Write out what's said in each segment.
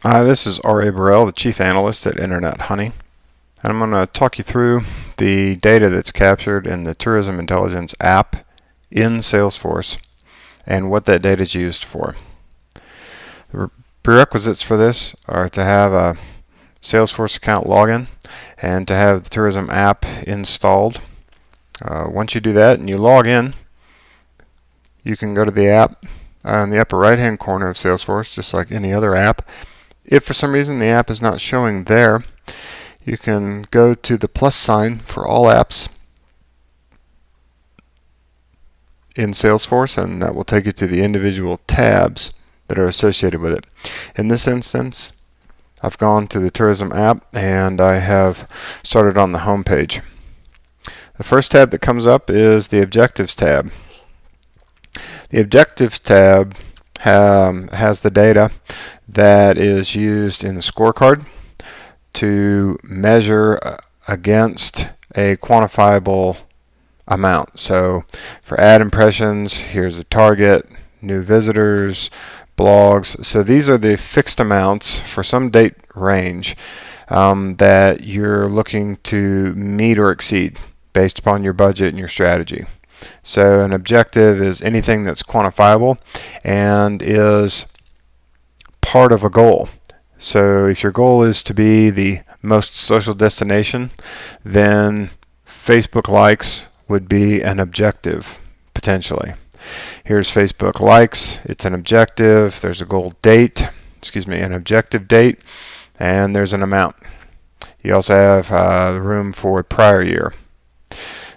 Hi, this is R.A. Burrell, the Chief Analyst at Internet Honey, and I'm going to talk you through the data that's captured in the Tourism Intelligence app in Salesforce and what that data is used for. The prerequisites for this are to have a Salesforce account login and to have the Tourism app installed. Once you do that and you log in, you can go to the app in the upper right hand corner of Salesforce, just like any other app. If for some reason the app is not showing there, you can go to the plus sign for all apps in Salesforce, and that will take you to the individual tabs that are associated with it. In this instance, I've gone to the Tourism app and I have started on the home page. The first tab that comes up is the Objectives tab. The Objectives tab has the data that is used in the scorecard to measure against a quantifiable amount. So for ad impressions, here's a target, new visitors, blogs. So these are the fixed amounts for some date range that you're looking to meet or exceed based upon your budget and your strategy. So an objective is anything that's quantifiable and is part of a goal. So if your goal is to be the most social destination, then Facebook likes would be an objective, potentially. Here's Facebook likes. It's an objective. There's a goal date, an objective date, and there's an amount. You also have room for prior year.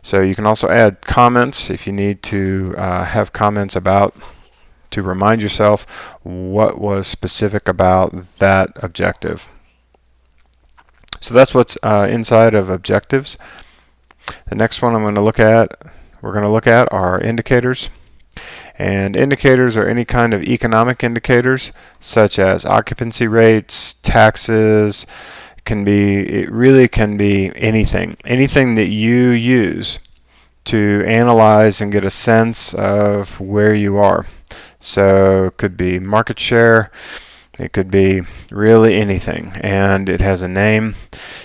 So you can also add comments if you need to have comments about, to remind yourself what was specific about that objective. So that's what's inside of objectives. The next one we're going to look at are indicators. And indicators are any kind of economic indicators, such as occupancy rates, taxes. It really can be anything that you use to analyze and get a sense of where you are. So it could be market share, it could be really anything, and it has a name.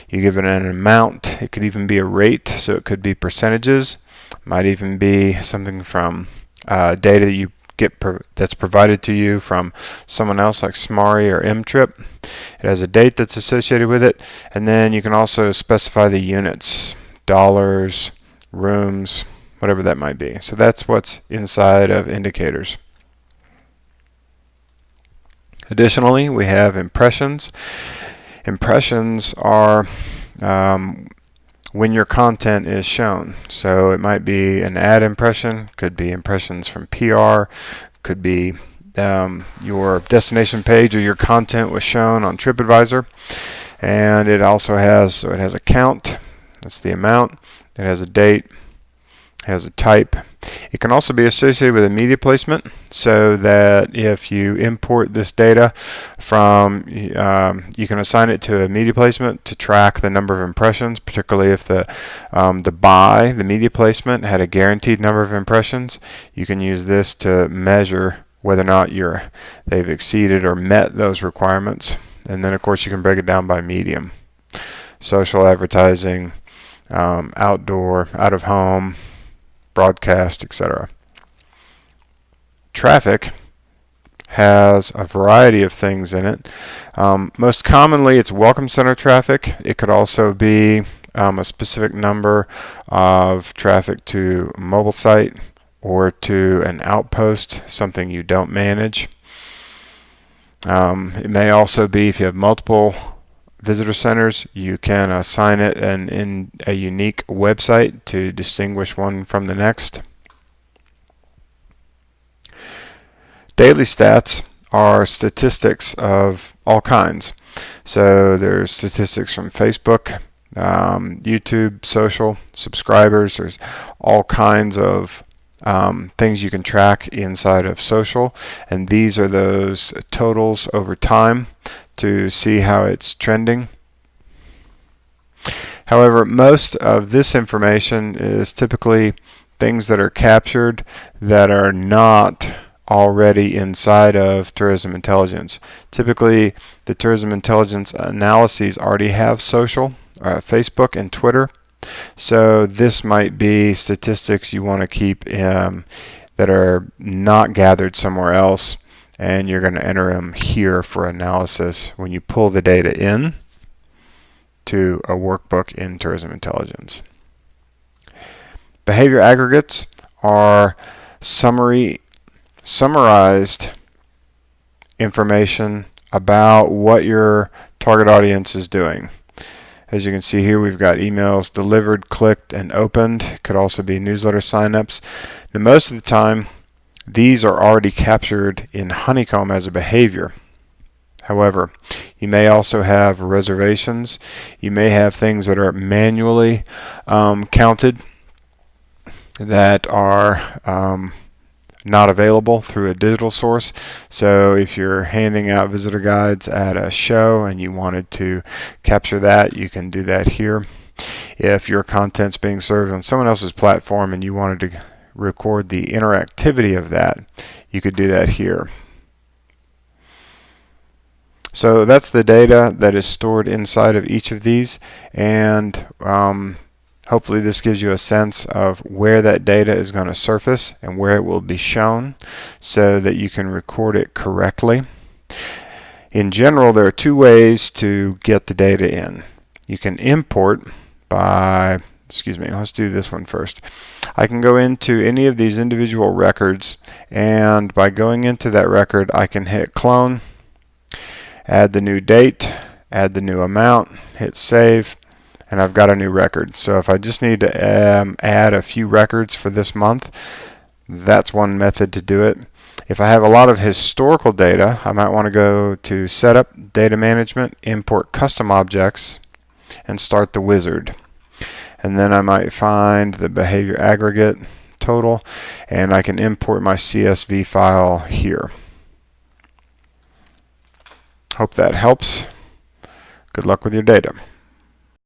You give it an amount. It could even be a rate, so it could be percentages. Might even be something from data that you get that's provided to you from someone else like Smari or Mtrip. It has a date that's associated with it, and then you can also specify the units, dollars, rooms, whatever that might be. So that's what's inside of indicators. Additionally, we have impressions. Impressions are when your content is shown. So it might be an ad impression, could be impressions from PR, could be your destination page or your content was shown on TripAdvisor. And it also has, it has a count, that's the amount, it has a date, it has a type. It can also be associated with a media placement, so that if you import this data from, you can assign it to a media placement to track the number of impressions, particularly if the media placement had a guaranteed number of impressions. You can use this to measure whether or not they've exceeded or met those requirements. And then of course you can break it down by medium. Social advertising, outdoor, out of home, broadcast, etc. Traffic has a variety of things in it. Most commonly it's welcome center traffic. It could also be a specific number of traffic to a mobile site or to an outpost, something you don't manage. It may also be, if you have multiple visitor centers, you can assign it in a unique website to distinguish one from the next. Daily stats are statistics of all kinds. So there's statistics from Facebook, YouTube, social, subscribers. There's all kinds of things you can track inside of social, and these are those totals over time to see how it's trending. However, most of this information is typically things that are captured that are not already inside of Tourism Intelligence. Typically, the Tourism Intelligence analyses already have social, Facebook and Twitter. So this might be statistics you want to keep that are not gathered somewhere else, and you're going to enter them here for analysis when you pull the data in to a workbook in Tourism Intelligence. Behavior aggregates are summarized information about what your target audience is doing. As you can see here, we've got emails delivered, clicked, and opened. Could also be newsletter signups. Now, most of the time, these are already captured in Honeycomb as a behavior. However, you may also have reservations. You may have things that are manually counted that are not available through a digital source. So if you're handing out visitor guides at a show and you wanted to capture that, you can do that here. If your content's being served on someone else's platform and you wanted to record the interactivity of that, you could do that here. So that's the data that is stored inside of each of these, and hopefully this gives you a sense of where that data is going to surface and where it will be shown so that you can record it correctly. In general, there are two ways to get the data in. You can import by, let's do this one first. I can go into any of these individual records, and by going into that record, I can hit clone, add the new date, add the new amount, hit save, and I've got a new record. So if I just need to add a few records for this month, that's one method to do it. If I have a lot of historical data, I might want to go to Setup, Data Management, Import Custom Objects, and start the wizard. And then I might find the behavior aggregate total, and I can import my CSV file here. Hope that helps. Good luck with your data.